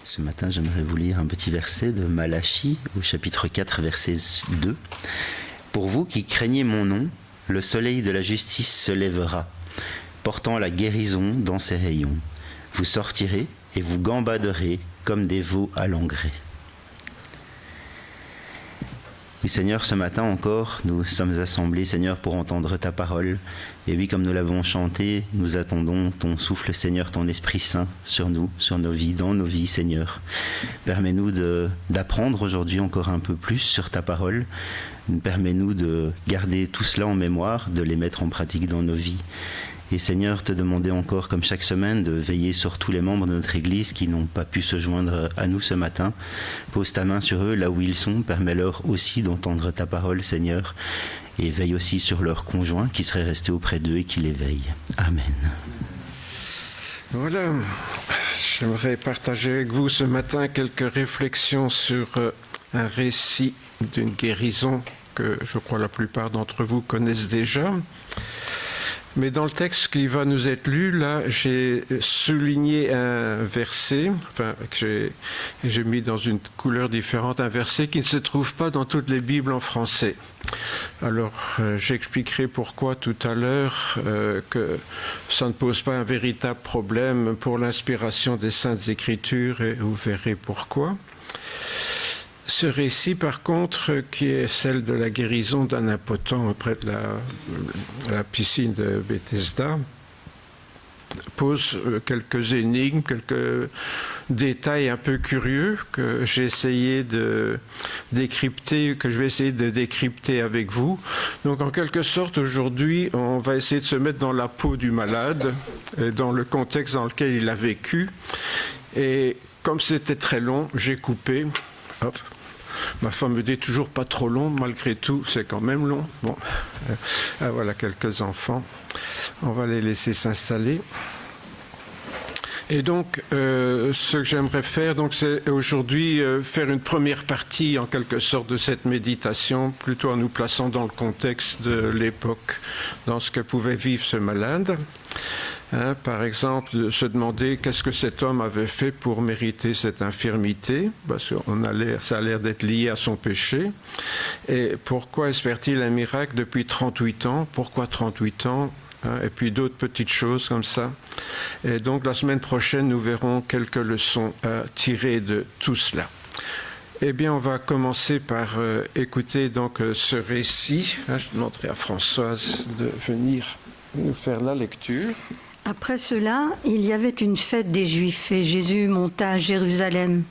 Ce matin, j'aimerais vous lire un petit verset de Malachie, au chapitre 4, verset 2. « Pour vous qui craignez mon nom, le soleil de la justice se lèvera, portant la guérison dans ses rayons. Vous sortirez et vous gambaderez comme des veaux à l'engrais. » Oui, Seigneur, ce matin encore, nous sommes assemblés, Seigneur, pour entendre ta parole. Et oui, comme nous l'avons chanté, nous attendons ton souffle, Seigneur, ton Esprit Saint sur nous, sur nos vies, dans nos vies, Seigneur. Permets-nous d'apprendre aujourd'hui encore un peu plus sur ta parole. Permets-nous de garder tout cela en mémoire, de les mettre en pratique dans nos vies. Et Seigneur, te demander encore, comme chaque semaine, de veiller sur tous les membres de notre Église qui n'ont pas pu se joindre à nous ce matin. Pose ta main sur eux, là où ils sont. Permets-leur aussi d'entendre ta parole, Seigneur. Et veille aussi sur leurs conjoints qui seraient restés auprès d'eux et qui les veillent. Amen. Voilà, j'aimerais partager avec vous ce matin quelques réflexions sur un récit d'une guérison que je crois la plupart d'entre vous connaissent déjà. Mais dans le texte qui va nous être lu, là, j'ai souligné un verset, que j'ai mis dans une couleur différente, un verset qui ne se trouve pas dans toutes les Bibles en français. Alors, j'expliquerai pourquoi tout à l'heure, que ça ne pose pas un véritable problème pour l'inspiration des Saintes Écritures, et vous verrez pourquoi. Ce récit, par contre, qui est celle de la guérison d'un impotent près de la piscine de Bethesda, pose quelques énigmes, quelques détails un peu curieux que j'ai essayé de décrypter, que je vais essayer de décrypter avec vous. Donc, en quelque sorte, aujourd'hui, on va essayer de se mettre dans la peau du malade, et dans le contexte dans lequel il a vécu. Et comme c'était très long, j'ai coupé. Hop. Ma femme me dit toujours pas trop long, malgré tout, c'est quand même long. Bon, voilà quelques enfants. On va les laisser s'installer. Et donc, ce que j'aimerais faire, donc, c'est aujourd'hui faire une première partie, en quelque sorte, de cette méditation, plutôt en nous plaçant dans le contexte de l'époque, dans ce que pouvait vivre ce malade. Par exemple, se demander qu'est-ce que cet homme avait fait pour mériter cette infirmité, parce que ça a l'air d'être lié à son péché. Et pourquoi espère-t-il un miracle depuis 38 ans? Pourquoi 38 ans? Et puis d'autres petites choses comme ça. Et donc la semaine prochaine, nous verrons quelques leçons à tirer de tout cela. Eh bien, on va commencer par écouter donc ce récit. Je demanderai à Françoise de venir nous faire la lecture. Après cela, il y avait une fête des Juifs et Jésus monta à Jérusalem.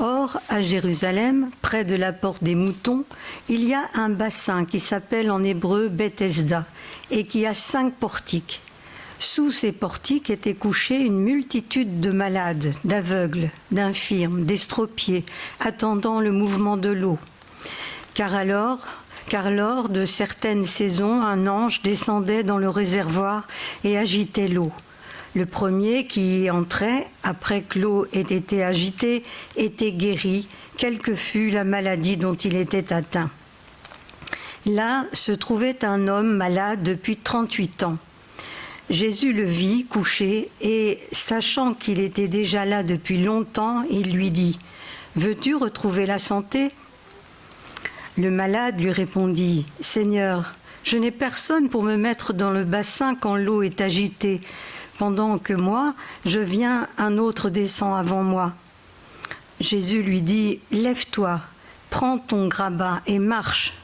Or, à Jérusalem, près de la porte des moutons, il y a un bassin qui s'appelle en hébreu Bethesda et qui a 5 portiques. Sous ces portiques étaient couchés une multitude de malades, d'aveugles, d'infirmes, d'estropiés, attendant le mouvement de l'eau. Car lors de certaines saisons, un ange descendait dans le réservoir et agitait l'eau. Le premier qui y entrait, après que l'eau ait été agitée, était guéri, quelle que fût la maladie dont il était atteint. Là se trouvait un homme malade depuis 38 ans. Jésus le vit couché et, sachant qu'il était déjà là depuis longtemps, il lui dit « Veux-tu retrouver la santé ?» Le malade lui répondit « Seigneur, je n'ai personne pour me mettre dans le bassin quand l'eau est agitée. Pendant que moi, je viens, un autre descend avant moi. » Jésus lui dit « Lève-toi, prends ton grabat et marche. »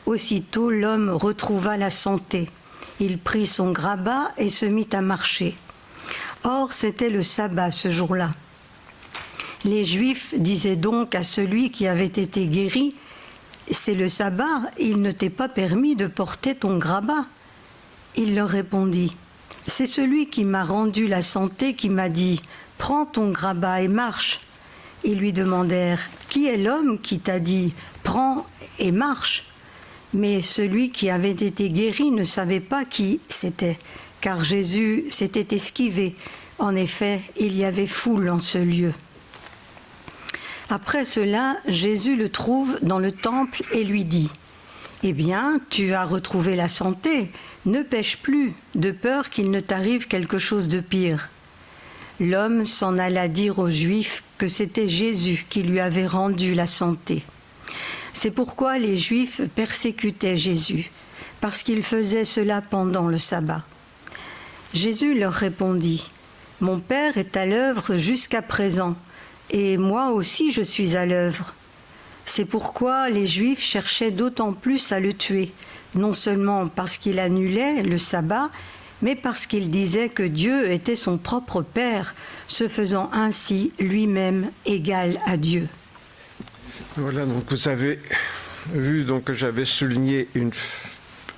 Aussitôt l'homme retrouva la santé. Il prit son grabat et se mit à marcher. Or, c'était le sabbat ce jour-là. Les Juifs disaient donc à celui qui avait été guéri « C'est le sabbat, il ne t'est pas permis de porter ton grabat. » Il leur répondit « C'est celui qui m'a rendu la santé qui m'a dit « Prends ton grabat et marche. » Ils lui demandèrent « Qui est l'homme qui t'a dit « Prends et marche » ?» Mais celui qui avait été guéri ne savait pas qui c'était, car Jésus s'était esquivé. En effet, il y avait foule en ce lieu. Après cela, Jésus le trouve dans le temple et lui dit « Eh bien, tu as retrouvé la santé, ne pêche plus, de peur qu'il ne t'arrive quelque chose de pire. » l'homme s'en alla dire aux Juifs que c'était Jésus qui lui avait rendu la santé. C'est pourquoi les Juifs persécutaient Jésus, parce qu'il faisait cela pendant le sabbat. Jésus leur répondit, « Mon Père est à l'œuvre jusqu'à présent, et moi aussi je suis à l'œuvre. » C'est pourquoi les Juifs cherchaient d'autant plus à le tuer, non seulement parce qu'il annulait le sabbat, mais parce qu'il disait que Dieu était son propre Père, se faisant ainsi lui-même égal à Dieu. Voilà, donc vous avez vu donc, que j'avais souligné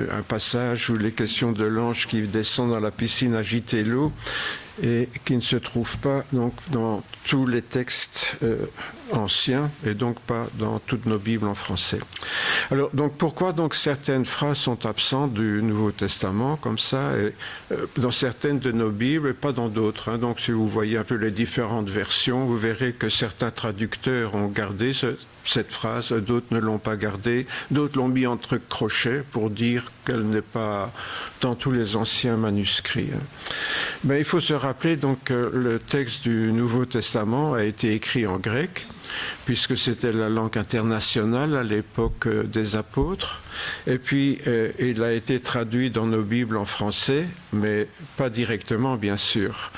un passage où les questions de l'ange qui descend dans la piscine agiter l'eau et qui ne se trouve pas donc, dans tous les textes anciens et donc pas dans toutes nos Bibles en français. Alors, donc, pourquoi donc certaines phrases sont absentes du Nouveau Testament comme ça, et, dans certaines de nos Bibles et pas dans d'autres, hein. Donc, si vous voyez un peu les différentes versions, vous verrez que certains traducteurs ont gardé cette phrase, d'autres ne l'ont pas gardée, d'autres l'ont mis entre crochets pour dire qu'elle n'est pas dans tous les anciens manuscrits. Mais il faut se rappeler donc que le texte du Nouveau Testament a été écrit en grec, puisque c'était la langue internationale à l'époque des apôtres. Et puis, il a été traduit dans nos Bibles en français, mais pas directement, bien sûr.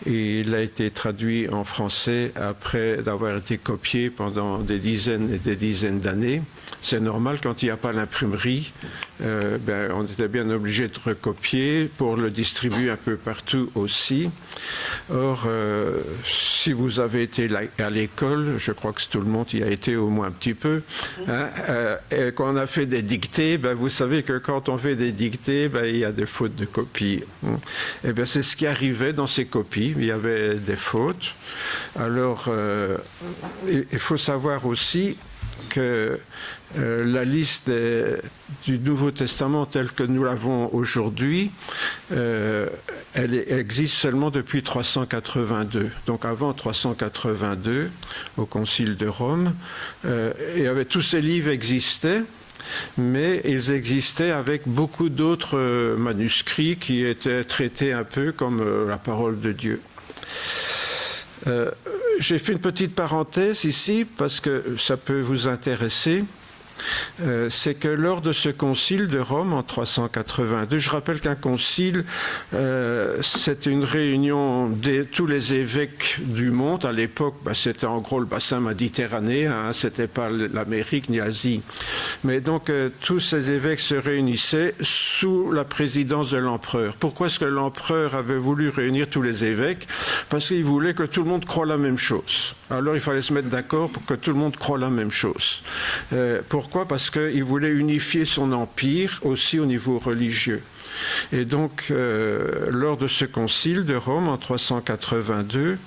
Et il a été traduit en français après d'avoir été copié pendant des dizaines et des dizaines d'années. C'est normal, quand il n'y a pas l'imprimerie, on était bien obligé de recopier pour le distribuer un peu partout aussi. Or, si vous avez été à l'école, je crois que tout le monde y a été au moins un petit peu, hein, et qu'on a fait des dictées, vous savez que quand on fait des dictées, il y a des fautes de copie. Et c'est ce qui arrivait dans ces copies, il y avait des fautes. Alors, il faut savoir aussi que la liste du Nouveau Testament tel que nous l'avons aujourd'hui, elle existe seulement depuis 382. Donc avant 382, au Concile de Rome, tous ces livres existaient, mais ils existaient avec beaucoup d'autres manuscrits qui étaient traités un peu comme la parole de Dieu. J'ai fait une petite parenthèse ici parce que ça peut vous intéresser. C'est que lors de ce concile de Rome en 382, je rappelle qu'un concile, c'est une réunion de tous les évêques du monde. À l'époque, c'était en gros le bassin méditerranéen, hein, c'était pas l'Amérique ni l'Asie. Mais donc, tous ces évêques se réunissaient sous la présidence de l'empereur. Pourquoi est-ce que l'empereur avait voulu réunir tous les évêques? Parce qu'il voulait que tout le monde croie la même chose. Alors, il fallait se mettre d'accord pour que tout le monde croie la même chose. Pourquoi? Parce qu'il voulait unifier son empire aussi au niveau religieux. Et donc, lors de ce concile de Rome en 382,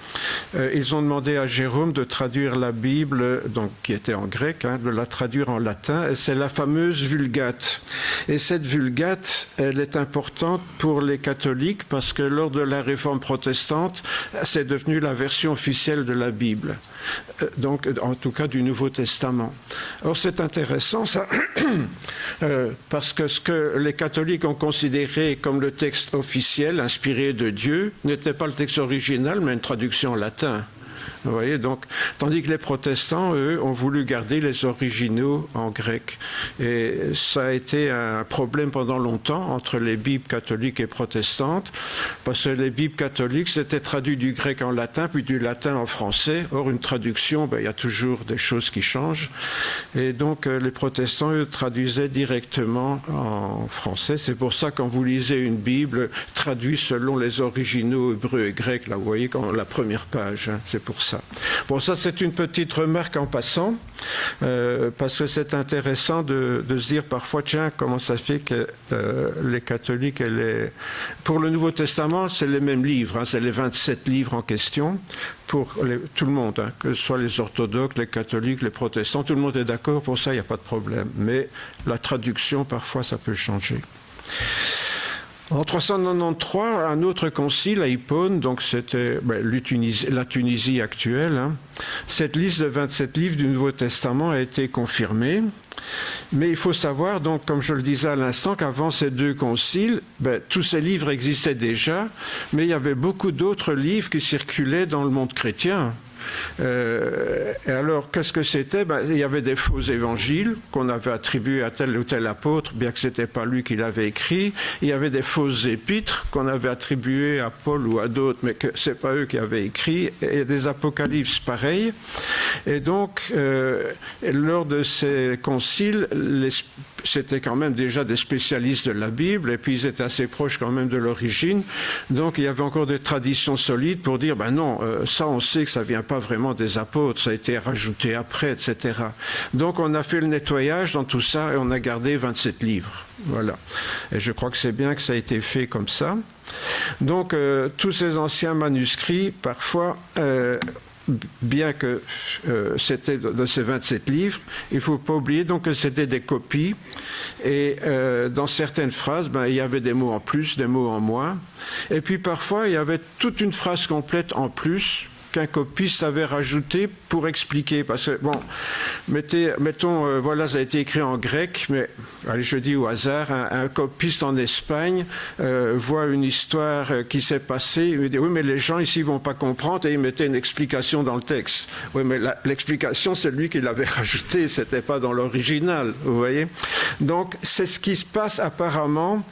ils ont demandé à Jérôme de traduire la Bible, donc, qui était en grec, hein, de la traduire en latin, et c'est la fameuse Vulgate. Et cette Vulgate, elle est importante pour les catholiques parce que lors de la réforme protestante, c'est devenu la version officielle de la Bible. Donc, en tout cas, du Nouveau Testament. Or, c'est intéressant, ça, parce que ce que les catholiques ont considéré comme le texte officiel, inspiré de Dieu, n'était pas le texte original, mais une traduction en latin. Vous voyez, donc, tandis que les protestants, eux, ont voulu garder les originaux en grec. Et ça a été un problème pendant longtemps entre les Bibles catholiques et protestantes, parce que les Bibles catholiques, c'était traduit du grec en latin, puis du latin en français. Or, une traduction, il y a toujours des choses qui changent. Et donc, les protestants, eux, traduisaient directement en français. C'est pour ça, quand vous lisez une Bible traduite selon les originaux hébreux et grecs, là, vous voyez, quand la première page, hein, c'est pour ça. Bon, ça c'est une petite remarque en passant, parce que c'est intéressant de se dire parfois, tiens, comment ça fait que les catholiques, pour le Nouveau Testament, c'est les mêmes livres, hein, c'est les 27 livres en question, pour tout le monde, hein, que ce soit les orthodoxes, les catholiques, les protestants, tout le monde est d'accord, pour ça il n'y a pas de problème. Mais la traduction, parfois, ça peut changer. En 393, un autre concile à Hippone, donc c'était la Tunisie actuelle, hein. Cette liste de 27 livres du Nouveau Testament a été confirmée Mais il faut savoir, donc, comme je le disais à l'instant, qu'avant ces 2 conciles, tous ces livres existaient déjà, mais il y avait beaucoup d'autres livres qui circulaient dans le monde chrétien. Et alors, qu'est-ce que c'était? Il y avait des faux évangiles qu'on avait attribués à tel ou tel apôtre, bien que ce n'était pas lui qui l'avait écrit. Il y avait des fausses épîtres qu'on avait attribuées à Paul ou à d'autres, mais que ce n'est pas eux qui avaient écrit. Et des apocalypses pareils. Et donc, lors de ces conciles, c'était quand même déjà des spécialistes de la Bible, et puis ils étaient assez proches quand même de l'origine. Donc, il y avait encore des traditions solides pour dire, non, ça on sait que ça ne vient pas vraiment des apôtres, ça a été rajouté après, etc. Donc, on a fait le nettoyage dans tout ça et on a gardé 27 livres. Voilà. Et je crois que c'est bien que ça a été fait comme ça. Donc, tous ces anciens manuscrits, parfois, bien que c'était de ces 27 livres, il ne faut pas oublier donc que c'était des copies et dans certaines phrases, il y avait des mots en plus, des mots en moins. Et puis parfois, il y avait toute une phrase complète en plus qu'un copiste avait rajouté pour expliquer. Parce que, mettons, voilà, ça a été écrit en grec, mais, allez, je dis au hasard, un copiste en Espagne voit une histoire qui s'est passée, il me dit, oui, mais les gens ici ne vont pas comprendre, et il mettait une explication dans le texte. Oui, mais l'explication, c'est lui qui l'avait rajoutée, ce n'était pas dans l'original, vous voyez. Donc, c'est ce qui se passe apparemment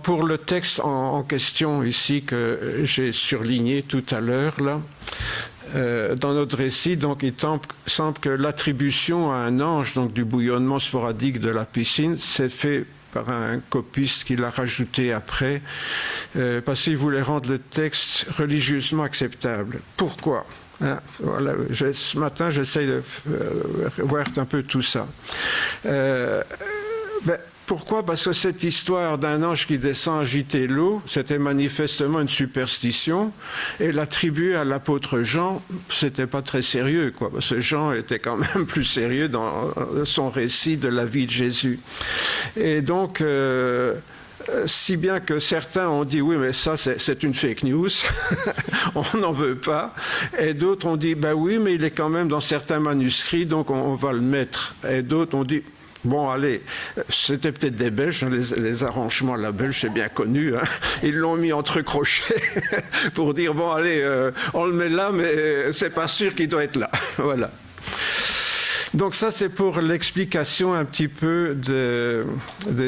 pour le texte en question ici que j'ai surligné tout à l'heure là. Dans notre récit, donc, il semble que l'attribution à un ange donc, du bouillonnement sporadique de la piscine s'est fait par un copiste qui l'a rajouté après, parce qu'il voulait rendre le texte religieusement acceptable. Pourquoi ? Voilà, ce matin, j'essaie de voir un peu tout ça. Pourquoi? Parce que cette histoire d'un ange qui descend agiter l'eau, c'était manifestement une superstition, et l'attribuer à l'apôtre Jean, c'était pas très sérieux, quoi. Parce que Jean était quand même plus sérieux dans son récit de la vie de Jésus. Et donc, si bien que certains ont dit, oui, mais ça, c'est une fake news, on n'en veut pas. Et d'autres ont dit, oui, mais il est quand même dans certains manuscrits, donc on va le mettre. Et d'autres ont dit, bon, allez, c'était peut-être des Belges, les arrangements à la Belge, c'est bien connu. Hein. Ils l'ont mis entre crochets pour dire, bon, allez, on le met là, mais c'est pas sûr qu'il doit être là. Voilà. Donc ça, c'est pour l'explication un petit peu de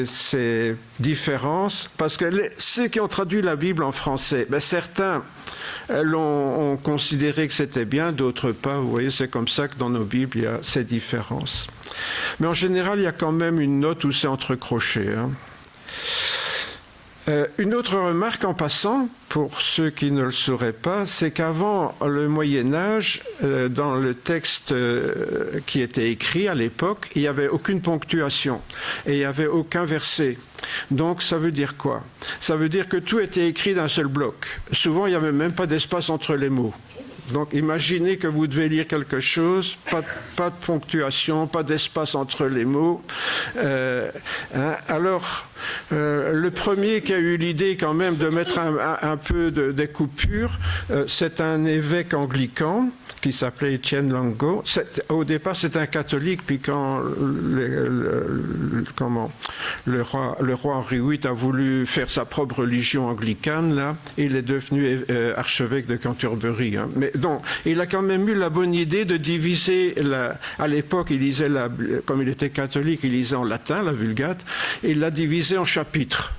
ces différences. Parce que ceux qui ont traduit la Bible en français, certains ont considéré que c'était bien, d'autres pas. Vous voyez, c'est comme ça que dans nos Bibles, il y a ces différences. Mais en général, il y a quand même une note où c'est entre crochets. Hein. Une autre remarque en passant, pour ceux qui ne le sauraient pas, c'est qu'avant le Moyen-Âge, dans le texte qui était écrit à l'époque, il n'y avait aucune ponctuation et il n'y avait aucun verset. Donc ça veut dire quoi? Ça veut dire que tout était écrit d'un seul bloc. Souvent, il n'y avait même pas d'espace entre les mots. Donc imaginez que vous devez lire quelque chose, pas de ponctuation, pas d'espace entre les mots. Alors, le premier qui a eu l'idée quand même de mettre un peu des coupures, c'est un évêque anglican qui s'appelait Étienne Langot. Au départ, c'est un catholique, puis quand le roi Henri VIII a voulu faire sa propre religion anglicane, là, il est devenu archevêque de Canterbury. Hein. Mais donc, il a quand même eu la bonne idée de diviser, à l'époque, il lisait, comme il était catholique, il lisait en latin, la Vulgate, et il l'a divisé en chapitres.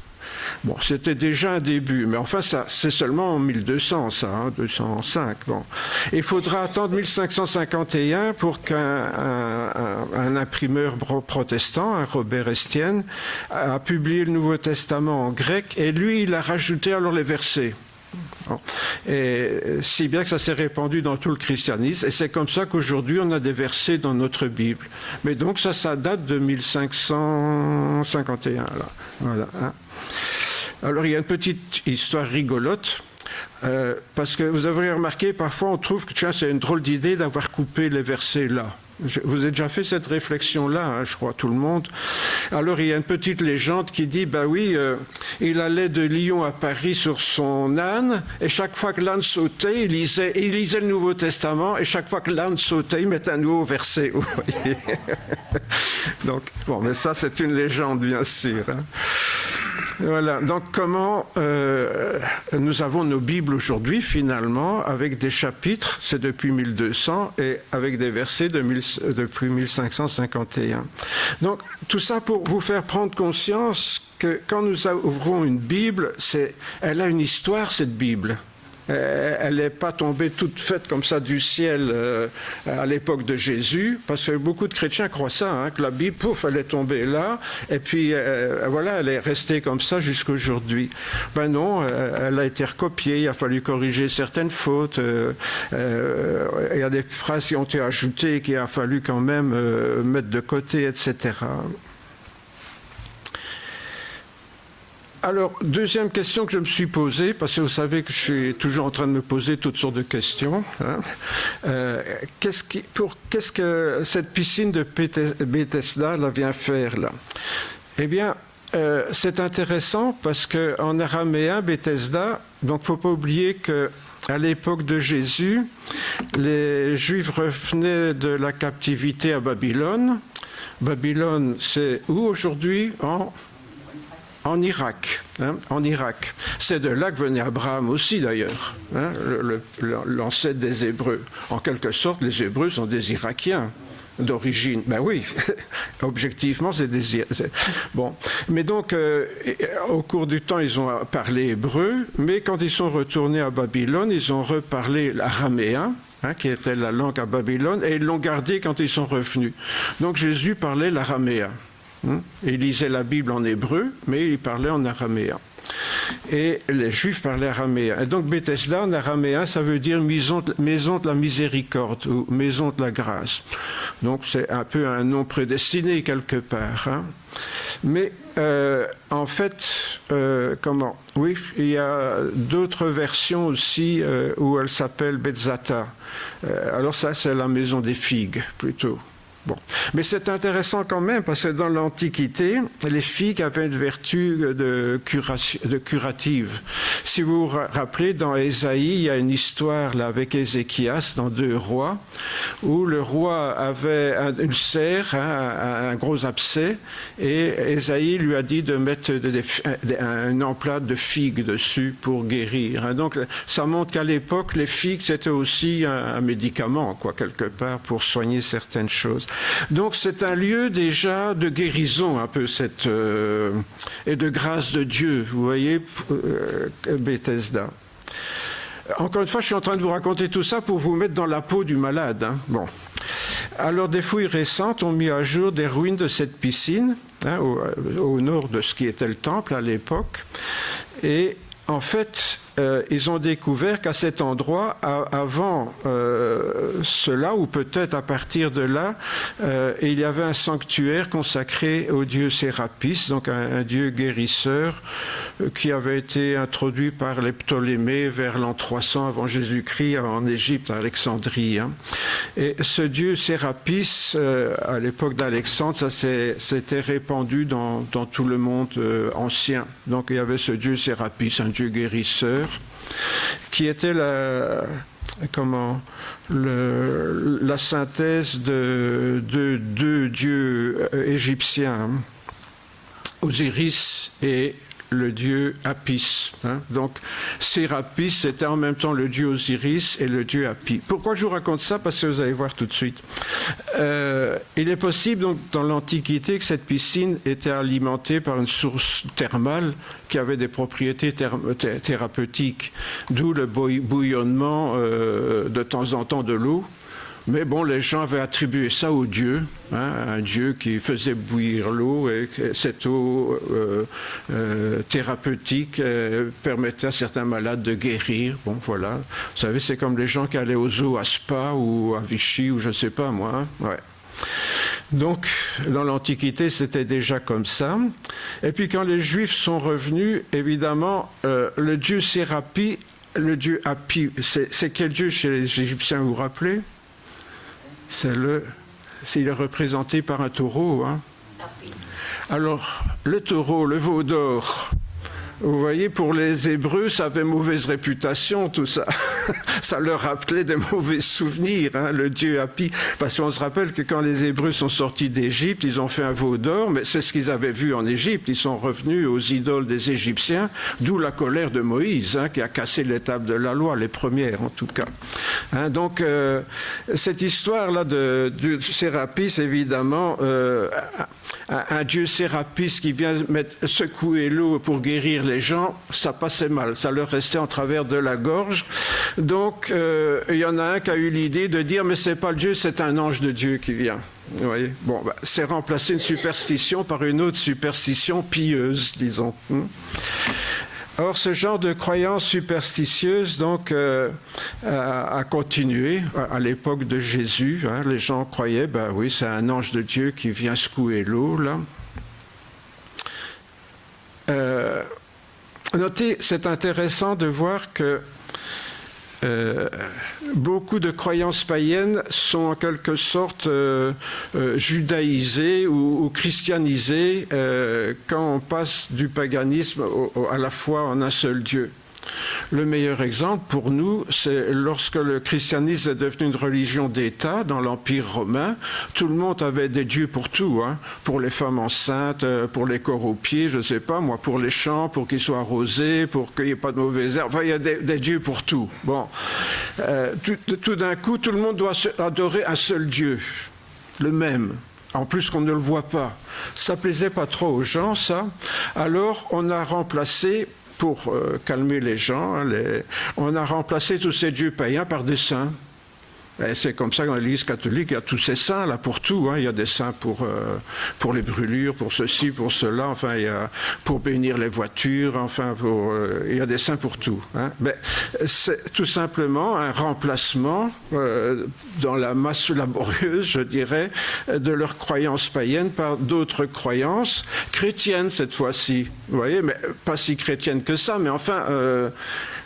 Bon, c'était déjà un début, mais enfin, ça, c'est seulement en 1200, ça, hein, 205. Bon. Il faudra attendre 1551 pour qu'un imprimeur protestant, un Robert Estienne, a publié le Nouveau Testament en grec, et lui, il a rajouté alors les versets. Bon. Et si bien que ça s'est répandu dans tout le christianisme, et c'est comme ça qu'aujourd'hui on a des versets dans notre Bible. Mais donc ça date de 1551. Là. Voilà. Hein. Alors il y a une petite histoire rigolote, parce que vous avez remarqué, parfois on trouve que c'est une drôle d'idée d'avoir coupé les versets là. Vous avez déjà fait cette réflexion-là, hein, je crois, tout le monde. Alors, il y a une petite légende qui dit, ben oui, il allait de Lyon à Paris sur son âne, et chaque fois que l'âne sautait, il lisait le Nouveau Testament, et chaque fois que l'âne sautait, il mettait un nouveau verset. Vous voyez. Donc, bon, mais ça, c'est une légende, bien sûr. Hein. Voilà, donc comment nous avons nos Bibles aujourd'hui, finalement, avec des chapitres, c'est depuis 1200, et avec des versets depuis 1551. Donc, tout ça pour vous faire prendre conscience que quand nous ouvrons une Bible, elle a une histoire, cette Bible. Elle n'est pas tombée toute faite comme ça du ciel à l'époque de Jésus, parce que beaucoup de chrétiens croient ça, hein, que la Bible, pouf, elle est tombée là, et puis voilà, elle est restée comme ça jusqu'à aujourd'hui. Ben non, elle a été recopiée, il a fallu corriger certaines fautes, il y a des phrases qui ont été ajoutées, qu'il a fallu quand même mettre de côté, etc. Alors, deuxième question que je me suis posée, parce que vous savez que je suis toujours en train de me poser toutes sortes de questions. Hein. Qu'est-ce que cette piscine de Bethesda là, vient faire là? Eh bien, c'est intéressant parce qu'en araméen, Bethesda, donc il ne faut pas oublier qu'à l'époque de Jésus, les Juifs revenaient de la captivité à Babylone. Babylone, c'est où aujourd'hui? En Irak, hein, en Irak. C'est de là que venait Abraham aussi, d'ailleurs, hein, l'ancêtre des Hébreux. En quelque sorte, les Hébreux sont des Irakiens d'origine. Ben oui, objectivement, c'est des... Bon. Mais donc, au cours du temps, ils ont parlé hébreu, mais quand ils sont retournés à Babylone, ils ont reparlé l'araméen, hein, qui était la langue à Babylone, et ils l'ont gardé quand ils sont revenus. Donc, Jésus parlait l'araméen. Il lisait la Bible en hébreu, mais il parlait en araméen. Et les Juifs parlaient araméen. Et donc Bethesda en araméen, ça veut dire maison de la miséricorde ou maison de la grâce. Donc c'est un peu un nom prédestiné quelque part. Hein. Mais en fait, oui, il y a d'autres versions aussi où elle s'appelle Betzata. Alors ça, c'est la maison des figues plutôt. Bon. Mais c'est intéressant quand même parce que dans l'Antiquité, les figues avaient une vertu de curative. Si vous vous rappelez, dans Ésaïe, il y a une histoire là, avec Ézéchias dans 2 Rois, où le roi avait une ulcère, hein, un gros abcès, et Ésaïe lui a dit de mettre un emplâtre de figues dessus pour guérir. Donc ça montre qu'à l'époque, les figues, c'était aussi un médicament, quoi, quelque part, pour soigner certaines choses. Donc c'est un lieu déjà de guérison, un peu, et de grâce de Dieu, vous voyez, Bethesda. Encore une fois, je suis en train de vous raconter tout ça pour vous mettre dans la peau du malade. Hein. Bon. Alors, des fouilles récentes ont mis à jour des ruines de cette piscine, hein, au nord de ce qui était le temple à l'époque. Et en fait, ils ont découvert qu'à cet endroit, avant cela, ou peut-être à partir de là, il y avait un sanctuaire consacré au dieu Sérapis, donc un dieu guérisseur qui avait été introduit par les Ptolémées vers l'an 300 avant Jésus-Christ en Égypte, à Alexandrie. Hein. Et ce dieu Sérapis, à l'époque d'Alexandre, ça s'était répandu dans tout le monde ancien. Donc il y avait ce dieu Sérapis, un dieu guérisseur, qui était la synthèse de deux dieux égyptiens, Osiris et le dieu Apis. Hein. Donc, Sérapis, c'était en même temps le dieu Osiris et le dieu Apis. Pourquoi je vous raconte ça? Parce que vous allez voir tout de suite. Il est possible, donc, dans l'Antiquité, que cette piscine était alimentée par une source thermale qui avait des propriétés thérapeutiques, d'où le bouillonnement de temps en temps de l'eau. Mais bon, les gens avaient attribué ça au dieu, hein, un dieu qui faisait bouillir l'eau, et cette eau thérapeutique permettait à certains malades de guérir. Bon, voilà. Vous savez, c'est comme les gens qui allaient aux zoos à Spa ou à Vichy ou je ne sais pas moi. Hein. Ouais. Donc, dans l'Antiquité, c'était déjà comme ça. Et puis, quand les Juifs sont revenus, évidemment, le dieu Sérapis, le dieu Apis, c'est quel dieu chez les Égyptiens, vous vous rappelez? C'est le s'il est représenté par un taureau. Hein. Alors, le taureau, le veau d'or, vous voyez, pour les Hébreux, ça avait mauvaise réputation, tout ça. Ça leur rappelait des mauvais souvenirs, hein, le dieu Hapi. Parce qu'on se rappelle que quand les Hébreux sont sortis d'Égypte, ils ont fait un veau d'or, mais c'est ce qu'ils avaient vu en Égypte. Ils sont revenus aux idoles des Égyptiens, d'où la colère de Moïse, hein, qui a cassé les tables de la loi, les premières en tout cas. Hein, donc, cette histoire-là de Sérapis, évidemment... un dieu Sérapis qui vient secouer l'eau pour guérir les gens, ça passait mal, ça leur restait en travers de la gorge. Donc, il y en a un qui a eu l'idée de dire, mais c'est pas le Dieu, c'est un ange de Dieu qui vient. Vous voyez, bon, c'est remplacer une superstition par une autre superstition pieuse, disons. Or, ce genre de croyance superstitieuse donc, a continué à l'époque de Jésus. Hein, les gens croyaient, ben oui, c'est un ange de Dieu qui vient secouer l'eau, là. Notez, c'est intéressant de voir que beaucoup de croyances païennes sont en quelque sorte judaïsées ou christianisées quand on passe du paganisme à la foi en un seul Dieu. Le meilleur exemple pour nous, c'est lorsque le christianisme est devenu une religion d'État dans l'Empire romain, tout le monde avait des dieux pour tout, hein, pour les femmes enceintes, pour les corps aux pieds, je ne sais pas, moi, pour les champs, pour qu'ils soient arrosés, pour qu'il n'y ait pas de mauvaises herbes, enfin, il y a des dieux pour tout. Bon, tout d'un coup, tout le monde doit adorer un seul Dieu, le même. En plus qu'on ne le voit pas. Ça ne plaisait pas trop aux gens, ça. Alors, on a remplacé... pour calmer les gens, hein, on a remplacé tous ces dieux païens par des saints. Et c'est comme ça que dans l'Église catholique, il y a tous ces saints là pour tout. Hein. Il y a des saints pour les brûlures, pour ceci, pour cela. Enfin, il y a pour bénir les voitures. Enfin, il y a des saints pour tout. Hein. Mais c'est tout simplement un remplacement dans la masse laborieuse, je dirais, de leurs croyances païennes par d'autres croyances chrétiennes cette fois-ci. Vous voyez, mais pas si chrétiennes que ça. Mais enfin.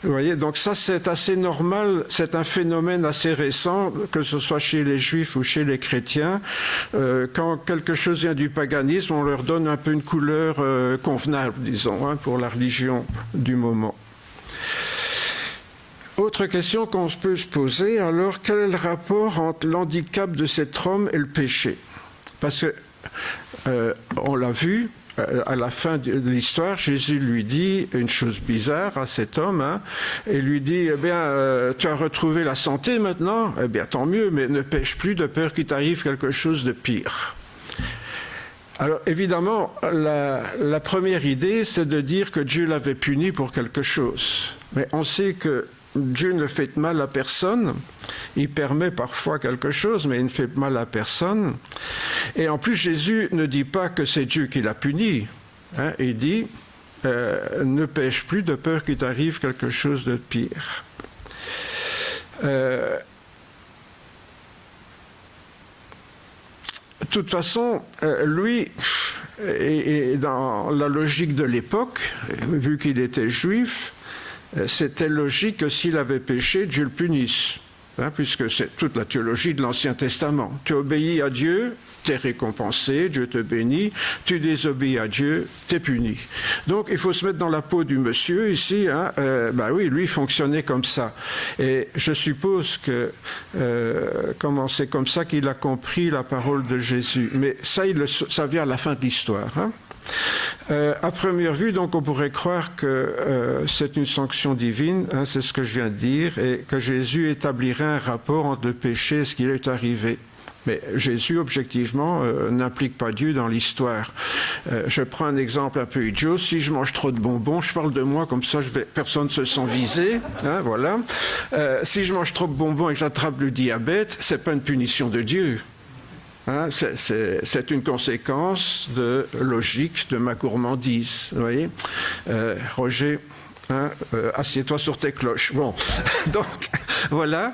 Vous voyez, donc ça c'est assez normal, c'est un phénomène assez récent, que ce soit chez les juifs ou chez les chrétiens. Quand quelque chose vient du paganisme, on leur donne un peu une couleur convenable, disons, hein, pour la religion du moment. Autre question qu'on peut se poser, alors, quel est le rapport entre l'handicap de cet homme et le péché? Parce que, on l'a vu, à la fin de l'histoire, Jésus lui dit une chose bizarre à cet homme, hein, et lui dit, eh bien, tu as retrouvé la santé maintenant, eh bien, tant mieux, mais ne pêche plus de peur qu'il t'arrive quelque chose de pire. Alors, évidemment, la première idée, c'est de dire que Dieu l'avait puni pour quelque chose. Mais on sait que Dieu ne fait de mal à personne. Il permet parfois quelque chose, mais il ne fait de mal à personne. Et en plus, Jésus ne dit pas que c'est Dieu qui l'a puni. Hein, il dit ne pêche plus de peur qu'il t'arrive quelque chose de pire. De toute façon, lui, et dans la logique de l'époque, vu qu'il était juif, c'était logique que s'il avait péché, Dieu le punisse, hein, puisque c'est toute la théologie de l'Ancien Testament. Tu obéis à Dieu, tu es récompensé, Dieu te bénit, tu désobéis à Dieu, tu es puni. Donc il faut se mettre dans la peau du monsieur ici, hein, ben oui, lui fonctionnait comme ça. Et je suppose que c'est comme ça qu'il a compris la parole de Jésus. Mais ça vient à la fin de l'histoire, hein. À première vue, donc, on pourrait croire que c'est une sanction divine, hein, c'est ce que je viens de dire, et que Jésus établirait un rapport entre le péché et ce qui lui est arrivé. Mais Jésus, objectivement, n'implique pas Dieu dans l'histoire. Je prends un exemple un peu idiot. Si je mange trop de bonbons, je parle de moi, comme ça personne ne se sent visé. Hein, voilà. Si je mange trop de bonbons et que j'attrape le diabète, ce n'est pas une punition de Dieu. Hein, c'est une conséquence logique de ma gourmandise. Vous voyez, Roger, hein, assieds-toi sur tes cloches. Bon, donc voilà,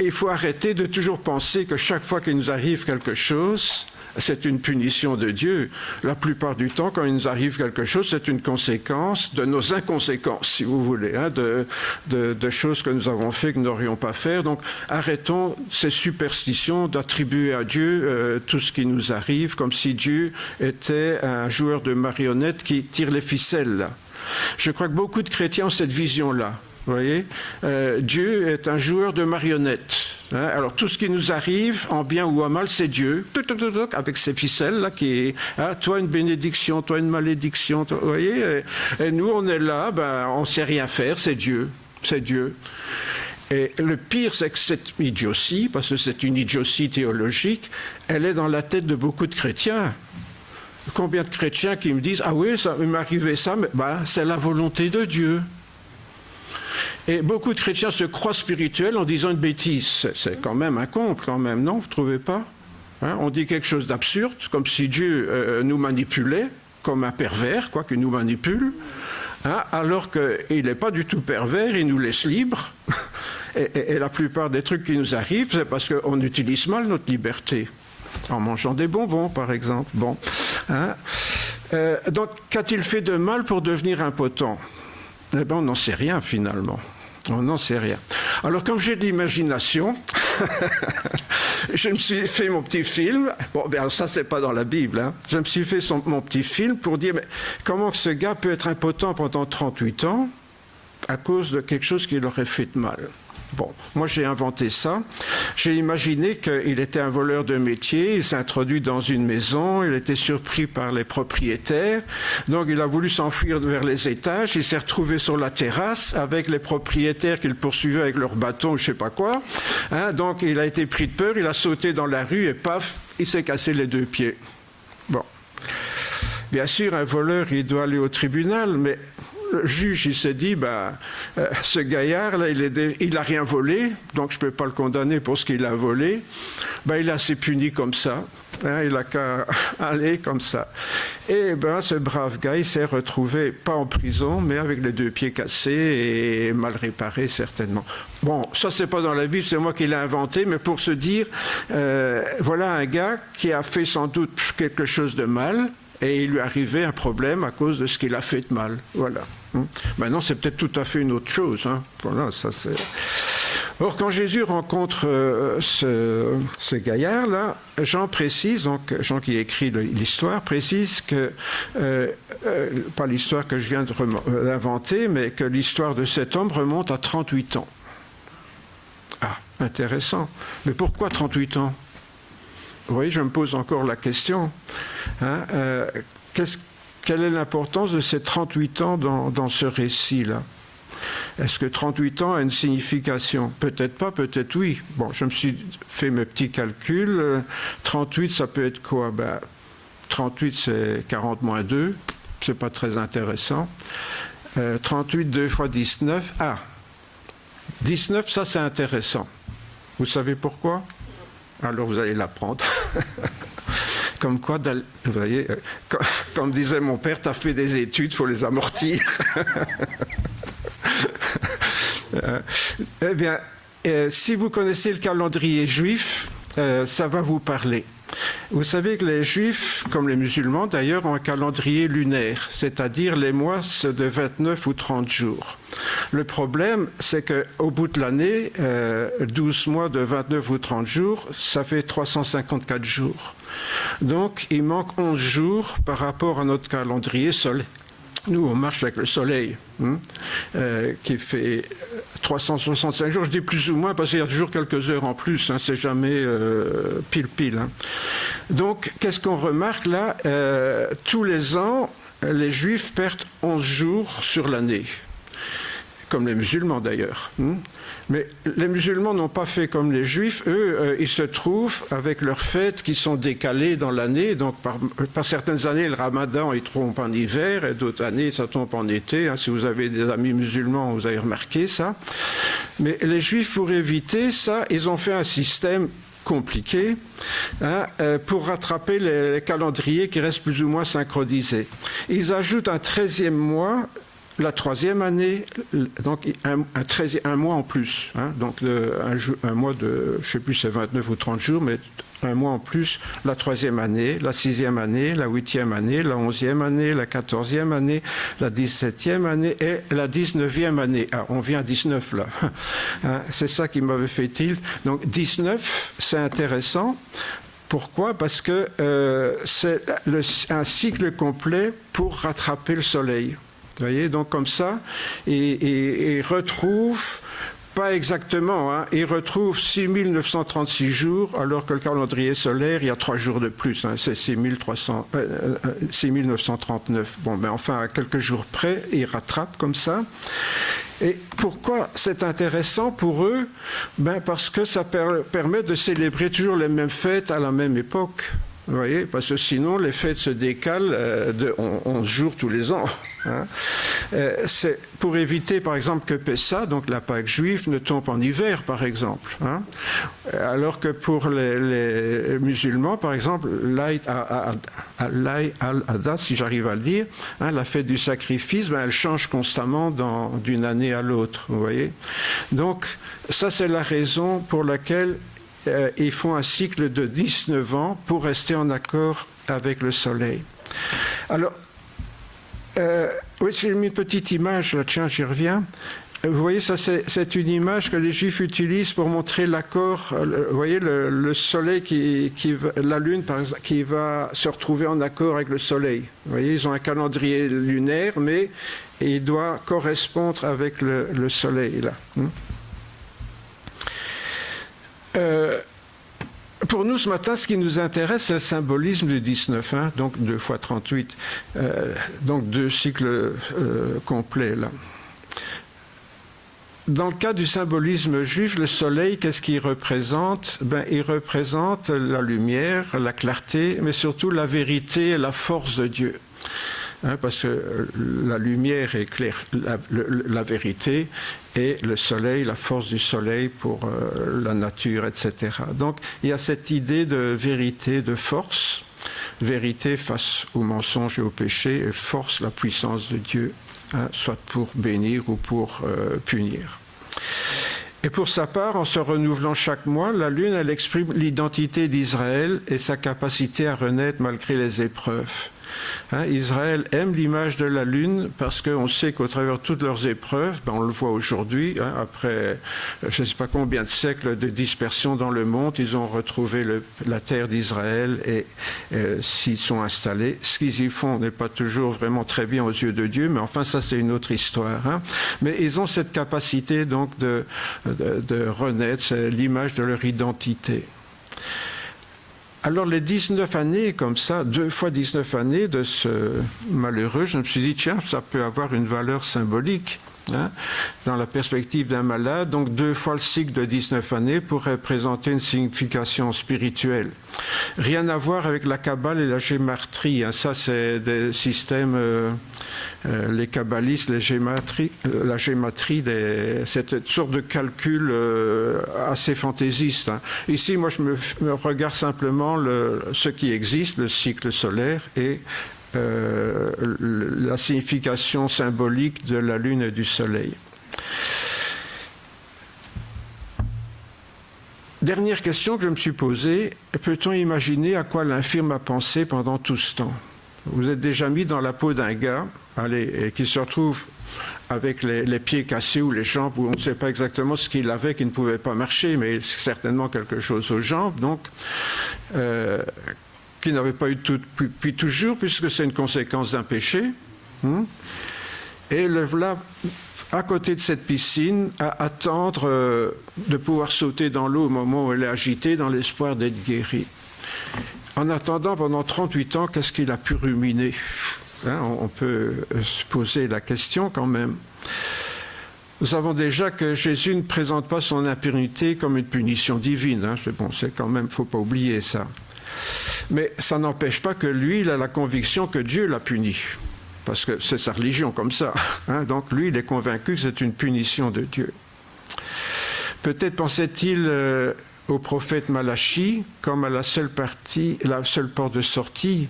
il faut arrêter de toujours penser que chaque fois qu'il nous arrive quelque chose, c'est une punition de Dieu. La plupart du temps, quand il nous arrive quelque chose, c'est une conséquence de nos inconséquences, si vous voulez, de choses que nous avons fait, que nous n'aurions pas faire. Donc, arrêtons ces superstitions d'attribuer à Dieu tout ce qui nous arrive, comme si Dieu était un joueur de marionnettes qui tire les ficelles, là. Je crois que beaucoup de chrétiens ont cette vision-là. Vous voyez, Dieu est un joueur de marionnettes. Alors tout ce qui nous arrive, en bien ou en mal, c'est Dieu, avec ses ficelles là, qui est, toi une bénédiction, toi une malédiction. Vous voyez, et nous on est là, on ne sait rien faire, c'est Dieu, c'est Dieu. Et le pire, c'est que cette idiotie, parce que c'est une idiotie théologique, elle est dans la tête de beaucoup de chrétiens. Combien de chrétiens qui me disent « Ah oui, ça m'est arrivé ça, mais c'est la volonté de Dieu ». Et beaucoup de chrétiens se croient spirituels en disant une bêtise. C'est quand même un comble, quand même, non? Vous ne trouvez pas? On dit quelque chose d'absurde, comme si Dieu nous manipulait, comme un pervers, quoi, qui nous manipule, alors qu'il n'est pas du tout pervers, il nous laisse libres. Et la plupart des trucs qui nous arrivent, c'est parce qu'on utilise mal notre liberté. En mangeant des bonbons, par exemple. Bon. Donc, qu'a-t-il fait de mal pour devenir impotent? Eh bien, on n'en sait rien, finalement. On n'en sait rien. Alors, comme j'ai de l'imagination, je me suis fait mon petit film. Bon, bien, ça, c'est pas dans la Bible. Je me suis fait mon petit film pour dire, mais comment ce gars peut être impotent pendant 38 ans à cause de quelque chose qui leur aurait fait de mal? Bon, moi j'ai inventé ça. J'ai imaginé qu'il était un voleur de métier, il s'est introduit dans une maison, il était surpris par les propriétaires, donc il a voulu s'enfuir vers les étages, il s'est retrouvé sur la terrasse avec les propriétaires qui le poursuivaient avec leur bâton, je sais pas quoi. Donc il a été pris de peur, il a sauté dans la rue et paf, il s'est cassé les 2 pieds. Bon. Bien sûr, un voleur, il doit aller au tribunal, mais le juge, il s'est dit, ce gaillard-là, il n'a rien volé, donc je ne peux pas le condamner pour ce qu'il a volé. Il est assez puni comme ça. Il n'a qu'à aller comme ça. Et ce brave gars, il s'est retrouvé, pas en prison, mais avec les 2 pieds cassés et mal réparés, certainement. Bon, ça, c'est pas dans la Bible, c'est moi qui l'ai inventé, mais pour se dire, voilà un gars qui a fait sans doute quelque chose de mal, et il lui arrivait un problème à cause de ce qu'il a fait de mal. Voilà. Maintenant, c'est peut-être tout à fait une autre chose. Voilà, ça c'est... Or, quand Jésus rencontre ce gaillard-là, Jean précise, donc Jean qui écrit l'histoire, précise que, pas l'histoire que je viens d'inventer, mais que l'histoire de cet homme remonte à 38 ans. Ah, intéressant. Mais pourquoi 38 ans? Vous voyez, je me pose encore la question. Quelle est l'importance de ces 38 ans dans ce récit-là? Est-ce que 38 ans a une signification? Peut-être pas, peut-être oui. Bon, je me suis fait mes petits calculs. 38, ça peut être quoi? 38, c'est 40 moins 2. C'est pas très intéressant. 38, 2 fois 19. 19, ça c'est intéressant. Vous savez pourquoi? Alors vous allez l'apprendre. Comme quoi, vous voyez, comme disait mon père, tu as fait des études, il faut les amortir. Eh bien, si vous connaissez le calendrier juif, ça va vous parler. Vous savez que les Juifs, comme les musulmans d'ailleurs, ont un calendrier lunaire, c'est-à-dire les mois de 29 ou 30 jours. Le problème, c'est qu'au bout de l'année, 12 mois de 29 ou 30 jours, ça fait 354 jours. Donc, il manque 11 jours par rapport à notre calendrier solaire. Nous, on marche avec le soleil, qui fait 365 jours. Je dis plus ou moins parce qu'il y a toujours quelques heures en plus, c'est jamais pile. Donc, qu'est-ce qu'on remarque là? Tous les ans, les Juifs perdent 11 jours sur l'année, comme les musulmans d'ailleurs. Mais les musulmans n'ont pas fait comme les Juifs. Eux, ils se trouvent avec leurs fêtes qui sont décalées dans l'année. Donc, par certaines années, le ramadan, il tombe en hiver, et d'autres années, ça tombe en été. Si vous avez des amis musulmans, vous avez remarqué ça. Mais les Juifs, pour éviter ça, ils ont fait un système compliqué pour rattraper les calendriers qui restent plus ou moins synchronisés. Ils ajoutent un 13e mois, la 3e année, donc un mois en plus. Donc un mois de, je ne sais plus, c'est 29 ou 30 jours, mais un mois en plus la 3e année, la 6e année, la 8e année, la 11e année, la 14e année, la 17e année et la 19e année. Ah, on vient à 19 là. Hein, c'est ça qui m'avait fait tilt. Donc 19, c'est intéressant. Pourquoi? Parce que c'est un cycle complet pour rattraper le soleil. Vous voyez, donc comme ça, il retrouve, pas exactement, hein, il retrouve 6936 jours, alors que le calendrier solaire, il y a 3 jours de plus, hein, c'est 6939. Bon, ben enfin, à quelques jours près, il rattrape comme ça. Et pourquoi c'est intéressant pour eux? Ben parce que ça permet de célébrer toujours les mêmes fêtes à la même époque. Vous voyez, parce que sinon les fêtes se décalent de 11 jours tous les ans. Hein. C'est pour éviter par exemple que Pessa, donc la Pâque juive, ne tombe en hiver par exemple. Hein. Alors que pour les musulmans par exemple, l'Aïd al-Adha, si j'arrive à le dire, hein, la fête du sacrifice, ben, elle change constamment d'une année à l'autre. Vous voyez. Donc ça c'est la raison pour laquelle ils font un cycle de 19 ans pour rester en accord avec le soleil. Alors, oui, j'ai mis une petite image, là, tiens, j'y reviens. Vous voyez, ça c'est une image que les Juifs utilisent pour montrer l'accord. Vous voyez, le soleil, la lune, par exemple, qui va se retrouver en accord avec le soleil. Vous voyez, ils ont un calendrier lunaire, mais il doit correspondre avec le soleil, là. Pour nous, ce matin, ce qui nous intéresse, c'est le symbolisme du 19, hein, donc 2 fois 38, donc 2 cycles complets, là. Dans le cas du symbolisme juif, le soleil, qu'est-ce qu'il représente? Ben, il représente la lumière, la clarté, mais surtout la vérité et la force de Dieu. Hein, parce que la lumière est claire, la vérité, et le soleil, la force du soleil pour la nature, etc. Donc il y a cette idée de vérité, de force, vérité face au mensonge et au péché, et force, la puissance de Dieu, hein, soit pour bénir ou pour punir. Et pour sa part, en se renouvelant chaque mois, la lune, elle exprime l'identité d'Israël et sa capacité à renaître malgré les épreuves. Hein, Israël aime l'image de la lune parce qu'on sait qu'au travers de toutes leurs épreuves, ben on le voit aujourd'hui, hein, après je ne sais pas combien de siècles de dispersion dans le monde, ils ont retrouvé la terre d'Israël et s'y sont installés. Ce qu'ils y font n'est pas toujours vraiment très bien aux yeux de Dieu, mais enfin ça c'est une autre histoire. Hein. Mais ils ont cette capacité donc de renaître, c'est l'image de leur identité. Alors les 19 années comme ça, 2 fois 19 années de ce malheureux, je me suis dit, tiens, ça peut avoir une valeur symbolique, hein, dans la perspective d'un malade. Donc 2 fois le cycle de 19 années pourrait présenter une signification spirituelle. Rien à voir avec la Kabbale et la gématrie. Hein. Ça, c'est des systèmes, les kabbalistes, la gématrie, c'est une sorte de calcul assez fantaisiste. Hein. Ici, moi, je me regarde simplement ce qui existe, le cycle solaire et la signification symbolique de la lune et du soleil. Dernière question que je me suis posée, peut-on imaginer à quoi l'infirme a pensé pendant tout ce temps? Vous êtes déjà mis dans la peau d'un gars, qui se retrouve avec les pieds cassés ou les jambes, où on ne sait pas exactement ce qu'il avait, qui ne pouvait pas marcher, mais certainement quelque chose aux jambes, donc, qui n'avait pas eu depuis toujours, puisque c'est une conséquence d'un péché. Et le voilà à côté de cette piscine, à attendre de pouvoir sauter dans l'eau au moment où elle est agitée, dans l'espoir d'être guéri. En attendant, pendant 38 ans, qu'est-ce qu'il a pu ruminer? Hein, on peut se poser la question quand même. Nous savons déjà que Jésus ne présente pas son impunité comme une punition divine. Hein. C'est quand même, il ne faut pas oublier ça. Mais ça n'empêche pas que lui, il a la conviction que Dieu l'a puni. Parce que c'est sa religion comme ça. Hein. Donc lui, il est convaincu que c'est une punition de Dieu. Peut-être pensait-il au prophète Malachi comme à la seule porte de sortie.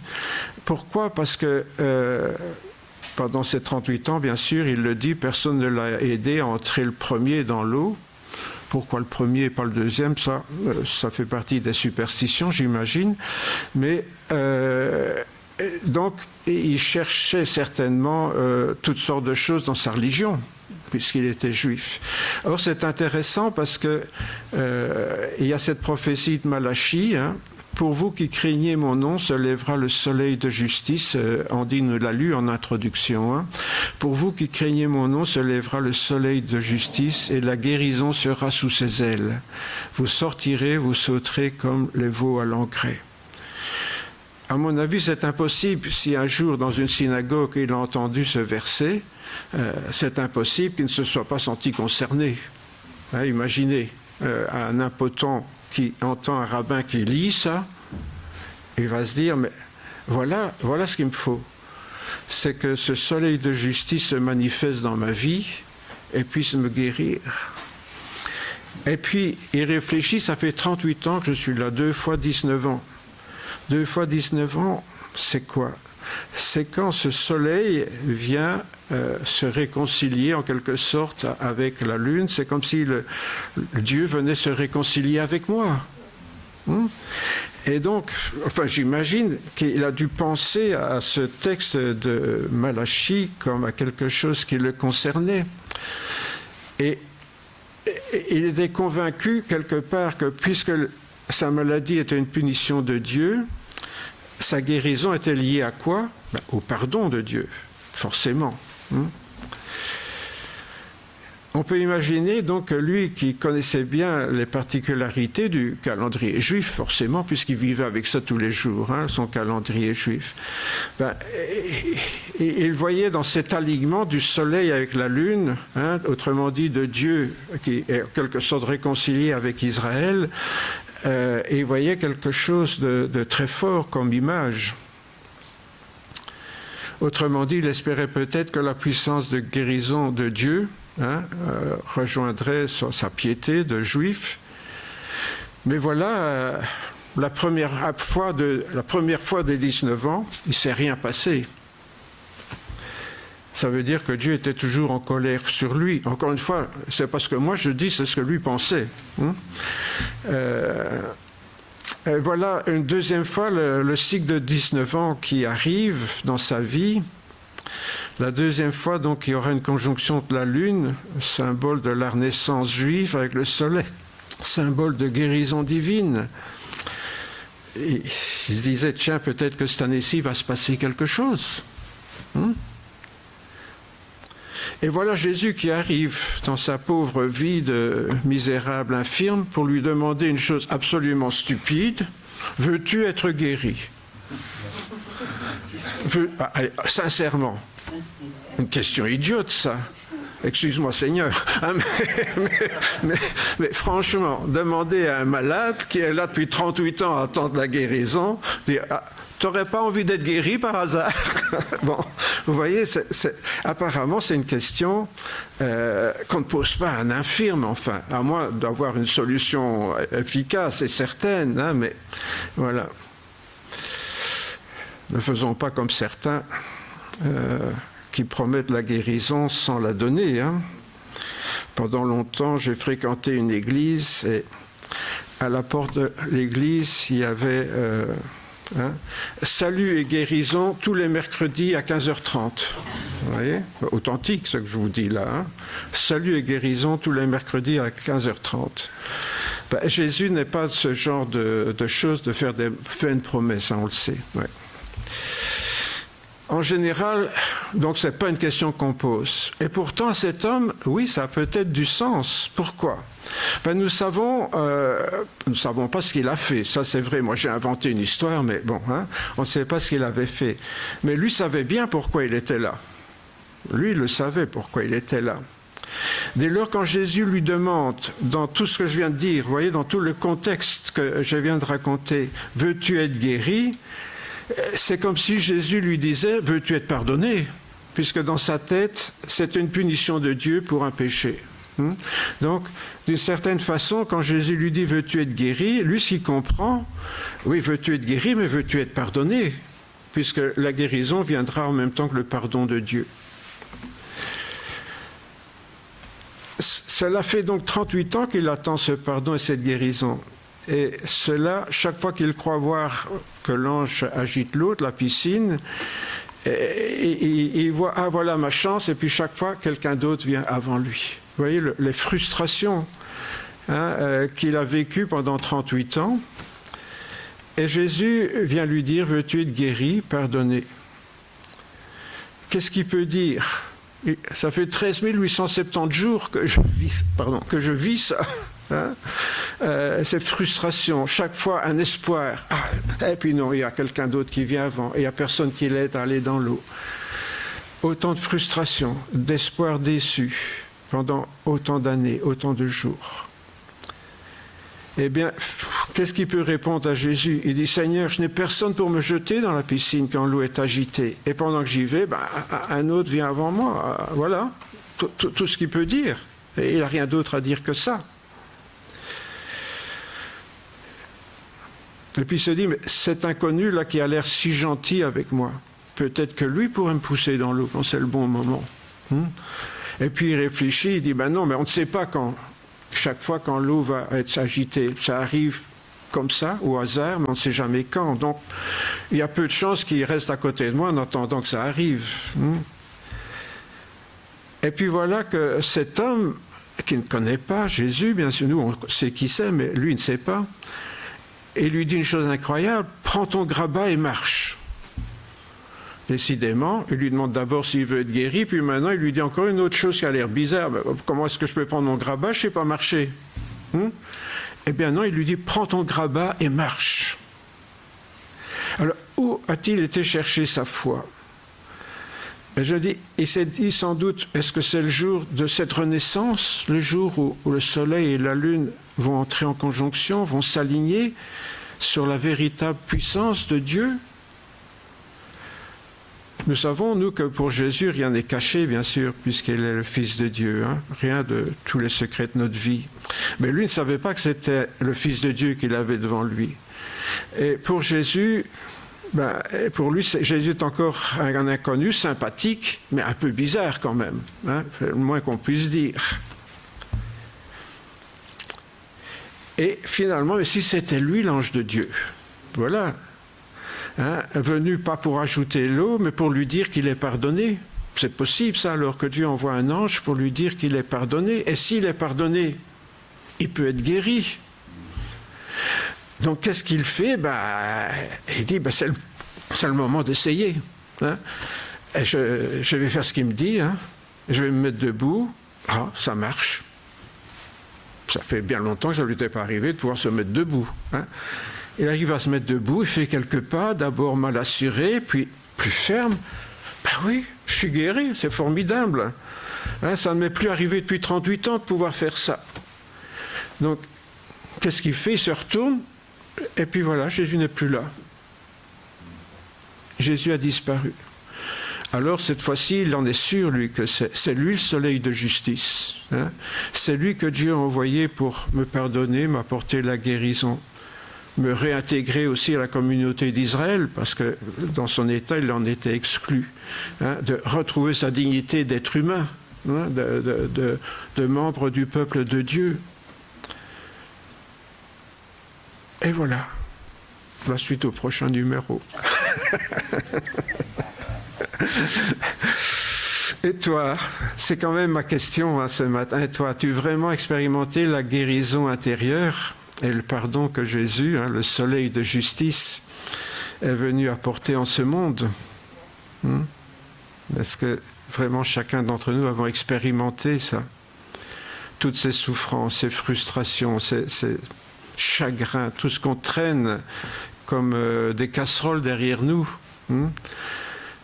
Pourquoi? Parce que pendant ces 38 ans, bien sûr, il le dit, personne ne l'a aidé à entrer le premier dans l'eau. Pourquoi le premier et pas le deuxième, ça fait partie des superstitions, j'imagine. Mais donc, il cherchait certainement toutes sortes de choses dans sa religion, puisqu'il était juif. Or, c'est intéressant parce que il y a cette prophétie de Malachie, hein, pour vous qui craignez mon nom, se lèvera le soleil de justice. Andy nous l'a lu en introduction. Hein. Pour vous qui craignez mon nom, se lèvera le soleil de justice et la guérison sera sous ses ailes. Vous sortirez, vous sauterez comme les veaux à l'engrais. À mon avis, c'est impossible. Si un jour, dans une synagogue, il a entendu ce verset, c'est impossible qu'il ne se soit pas senti concerné. Hein, imaginez un impotent qui entend un rabbin qui lit ça, il va se dire, mais voilà ce qu'il me faut. C'est que ce soleil de justice se manifeste dans ma vie et puisse me guérir. Et puis, il réfléchit, ça fait 38 ans que je suis là, 2 fois 19 ans. 2 fois 19 ans, c'est quoi? C'est quand ce soleil vient se réconcilier en quelque sorte avec la lune. C'est comme si Dieu venait se réconcilier avec moi. Et donc, enfin, j'imagine qu'il a dû penser à ce texte de Malachie comme à quelque chose qui le concernait. Et il était convaincu quelque part que puisque sa maladie était une punition de Dieu, sa guérison était liée à quoi? Au pardon de Dieu, forcément. On peut imaginer donc que lui qui connaissait bien les particularités du calendrier juif, forcément, puisqu'il vivait avec ça tous les jours, hein, son calendrier juif, il voyait dans cet alignement du soleil avec la lune, hein, autrement dit de Dieu qui est en quelque sorte réconcilié avec Israël, et il voyait quelque chose de très fort comme image. Autrement dit, il espérait peut-être que la puissance de guérison de Dieu rejoindrait sa piété de juif. Mais voilà, la première fois des 19 ans, il ne s'est rien passé. Ça veut dire que Dieu était toujours en colère sur lui. Encore une fois, c'est parce que moi je dis, c'est ce que lui pensait. Et voilà une deuxième fois le cycle de 19 ans qui arrive dans sa vie. La deuxième fois, donc, il y aura une conjonction de la lune, symbole de la renaissance juive, avec le soleil, symbole de guérison divine. Et il se disait, tiens, peut-être que cette année-ci va se passer quelque chose. Et voilà Jésus qui arrive dans sa pauvre vie de misérable infirme pour lui demander une chose absolument stupide. Veux-tu être guéri? Allez, sincèrement, une question idiote, ça. Excuse-moi, Seigneur. Mais franchement, demander à un malade qui est là depuis 38 ans à attendre la guérison, dire, tu n'aurais pas envie d'être guéri par hasard? Bon, vous voyez, apparemment, c'est une question qu'on ne pose pas à un infirme, enfin, à moins d'avoir une solution efficace et certaine, hein, mais voilà. Ne faisons pas comme certains qui promettent la guérison sans la donner. Hein. Pendant longtemps, j'ai fréquenté une église et à la porte de l'église, il y avait salut et guérison tous les mercredis à 15h30. Vous voyez, authentique ce que je vous dis là. Hein. Salut et guérison tous les mercredis à 15h30. Jésus n'est pas de ce genre de choses, de faire une promesse, hein, on le sait. Ouais. En général, donc c'est pas une question qu'on pose. Et pourtant, cet homme, oui, ça a peut-être du sens. Pourquoi? Nous savons pas ce qu'il a fait. Ça, c'est vrai. Moi, j'ai inventé une histoire, mais bon, hein, on ne sait pas ce qu'il avait fait. Mais lui savait bien pourquoi il était là. Lui, il le savait pourquoi il était là. Dès lors, quand Jésus lui demande, dans tout ce que je viens de dire, vous voyez, dans tout le contexte que je viens de raconter, veux-tu être guéri? C'est comme si Jésus lui disait, veux-tu être pardonné? Puisque dans sa tête, c'est une punition de Dieu pour un péché. Donc, d'une certaine façon, quand Jésus lui dit, veux-tu être guéri? Lui, s'il comprend, oui, veux-tu être guéri, mais veux-tu être pardonné? Puisque la guérison viendra en même temps que le pardon de Dieu. cela fait donc 38 ans qu'il attend ce pardon et cette guérison. Et cela, chaque fois qu'il croit voir que l'ange agite l'eau de la piscine, il voit, ah voilà ma chance, et puis chaque fois, quelqu'un d'autre vient avant lui. Vous voyez les frustrations qu'il a vécues pendant 38 ans. Et Jésus vient lui dire, veux-tu être guéri, pardonné? Qu'est-ce qu'il peut dire? Ça fait 13 870 jours que je vis ça. Cette frustration, chaque fois un espoir. Et puis non, il y a quelqu'un d'autre qui vient avant, et il n'y a personne qui l'aide à aller dans l'eau. Autant de frustration, d'espoir déçu pendant autant d'années, autant de jours. Eh bien, qu'est-ce qu'il peut répondre à Jésus? Il dit, Seigneur, je n'ai personne pour me jeter dans la piscine quand l'eau est agitée. Et pendant que j'y vais, un autre vient avant moi. Voilà, tout ce qu'il peut dire. Et il n'a rien d'autre à dire que ça. Et puis il se dit, mais cet inconnu-là qui a l'air si gentil avec moi, peut-être que lui pourrait me pousser dans l'eau quand c'est le bon moment. Et puis il réfléchit, il dit, non, mais on ne sait pas quand. Chaque fois quand l'eau va être agitée, ça arrive comme ça, au hasard, mais on ne sait jamais quand. Donc, il y a peu de chances qu'il reste à côté de moi en attendant que ça arrive. Et puis voilà que cet homme, qui ne connaît pas Jésus, bien sûr, nous, on sait qui c'est, mais lui, il ne sait pas, et lui dit une chose incroyable, prends ton grabat et marche. Décidément, il lui demande d'abord s'il veut être guéri, puis maintenant il lui dit encore une autre chose qui a l'air bizarre. Comment est-ce que je peux prendre mon grabat? Je ne sais pas marcher. Eh bien non, il lui dit, prends ton grabat et marche. Alors, où a-t-il été chercher sa foi? Et je dis, il s'est dit sans doute, est-ce que c'est le jour de cette renaissance, le jour où le soleil et la lune vont entrer en conjonction, vont s'aligner sur la véritable puissance de Dieu? Nous savons, nous, que pour Jésus, rien n'est caché, bien sûr, puisqu'il est le Fils de Dieu. Rien de tous les secrets de notre vie. Mais lui ne savait pas que c'était le Fils de Dieu qu'il avait devant lui. Et pour Jésus, pour lui, Jésus est encore un inconnu, sympathique, mais un peu bizarre quand même. C'est le moins qu'on puisse dire. Et finalement, si c'était lui l'ange de Dieu, voilà. Venu pas pour ajouter l'eau, mais pour lui dire qu'il est pardonné. C'est possible ça, alors que Dieu envoie un ange pour lui dire qu'il est pardonné. Et s'il est pardonné, il peut être guéri. Donc qu'est-ce qu'il fait? Il dit, c'est le moment d'essayer. Et je vais faire ce qu'il me dit. Je vais me mettre debout. Ça marche. Ça fait bien longtemps que ça ne lui était pas arrivé de pouvoir se mettre debout. Il arrive à se mettre debout, il fait quelques pas, d'abord mal assuré, puis plus ferme. Oui, je suis guéri, c'est formidable. Ça ne m'est plus arrivé depuis 38 ans de pouvoir faire ça. Donc, qu'est-ce qu'il fait? Il se retourne, et puis voilà, Jésus n'est plus là. Jésus a disparu. Alors, cette fois-ci, il en est sûr, lui, que c'est lui le soleil de justice. C'est lui que Dieu a envoyé pour me pardonner, m'apporter la guérison, me réintégrer aussi à la communauté d'Israël, parce que dans son état, il en était exclu, de retrouver sa dignité d'être humain, de membre du peuple de Dieu. Et voilà, la suite au prochain numéro. Et toi, c'est quand même ma question ce matin, et toi, as-tu vraiment expérimenté la guérison intérieure et le pardon que Jésus, le soleil de justice, est venu apporter en ce monde? Est-ce que vraiment chacun d'entre nous avons expérimenté ça? Toutes ces souffrances, ces frustrations, ces chagrins, tout ce qu'on traîne comme des casseroles derrière nous.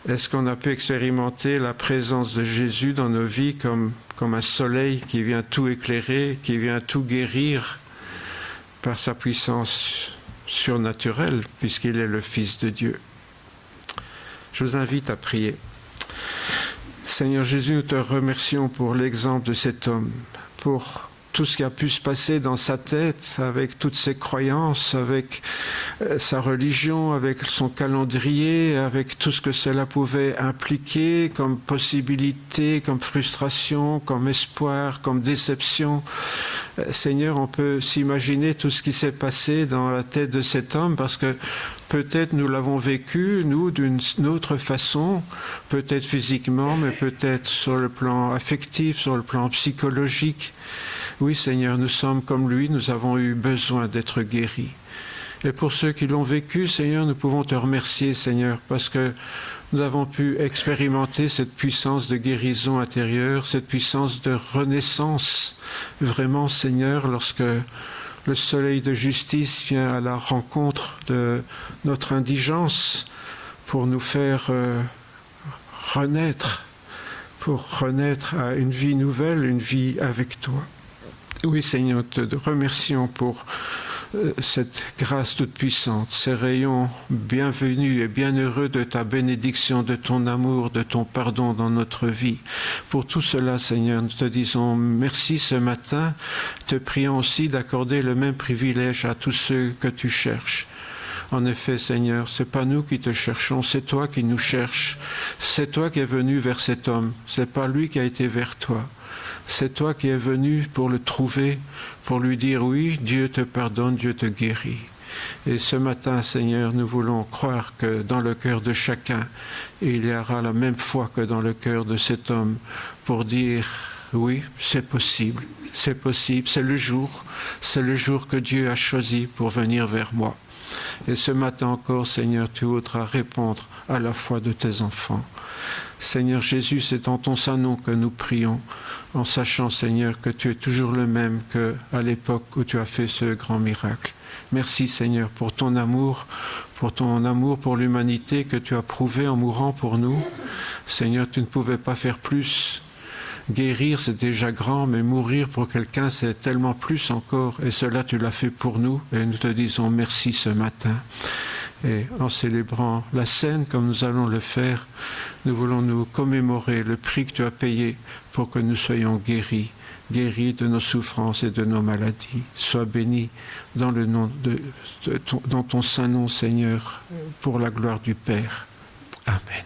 Est-ce qu'on a pu expérimenter la présence de Jésus dans nos vies comme un soleil qui vient tout éclairer, qui vient tout guérir par sa puissance surnaturelle, puisqu'il est le Fils de Dieu? Je vous invite à prier. Seigneur Jésus, nous te remercions pour l'exemple de cet homme, pour tout ce qui a pu se passer dans sa tête, avec toutes ses croyances, avec sa religion, avec son calendrier, avec tout ce que cela pouvait impliquer comme possibilité, comme frustration, comme espoir, comme déception. Seigneur, on peut s'imaginer tout ce qui s'est passé dans la tête de cet homme, parce que peut-être nous l'avons vécu, nous, d'une autre façon, peut-être physiquement, mais peut-être sur le plan affectif, sur le plan psychologique. Oui, Seigneur, nous sommes comme lui, nous avons eu besoin d'être guéris. Et pour ceux qui l'ont vécu, Seigneur, nous pouvons te remercier, Seigneur, parce que nous avons pu expérimenter cette puissance de guérison intérieure, cette puissance de renaissance. Vraiment, Seigneur, lorsque le soleil de justice vient à la rencontre de notre indigence pour nous faire renaître, pour renaître à une vie nouvelle, une vie avec toi. Oui, Seigneur, te remercions pour cette grâce toute puissante, ces rayons bienvenus et bienheureux de ta bénédiction, de ton amour, de ton pardon dans notre vie. Pour tout cela, Seigneur, nous te disons merci ce matin, te prions aussi d'accorder le même privilège à tous ceux que tu cherches. En effet, Seigneur, ce n'est pas nous qui te cherchons, c'est toi qui nous cherches. C'est toi qui es venu vers cet homme, ce n'est pas lui qui a été vers toi. C'est toi qui es venu pour le trouver, pour lui dire oui, Dieu te pardonne, Dieu te guérit. Et ce matin, Seigneur, nous voulons croire que dans le cœur de chacun, il y aura la même foi que dans le cœur de cet homme pour dire oui, c'est possible, c'est le jour que Dieu a choisi pour venir vers moi. Et ce matin encore, Seigneur, tu voudras répondre à la foi de tes enfants. Seigneur Jésus, c'est en ton saint nom que nous prions, en sachant, Seigneur, que tu es toujours le même qu'à l'époque où tu as fait ce grand miracle. Merci, Seigneur, pour ton amour pour l'humanité que tu as prouvé en mourant pour nous. Seigneur, tu ne pouvais pas faire plus. Guérir, c'est déjà grand, mais mourir pour quelqu'un, c'est tellement plus encore. Et cela, tu l'as fait pour nous. Et nous te disons merci ce matin. Et en célébrant la scène comme nous allons le faire, nous voulons nous commémorer le prix que tu as payé pour que nous soyons guéris de nos souffrances et de nos maladies. Sois béni dans le nom dans ton saint nom, Seigneur, pour la gloire du Père. Amen.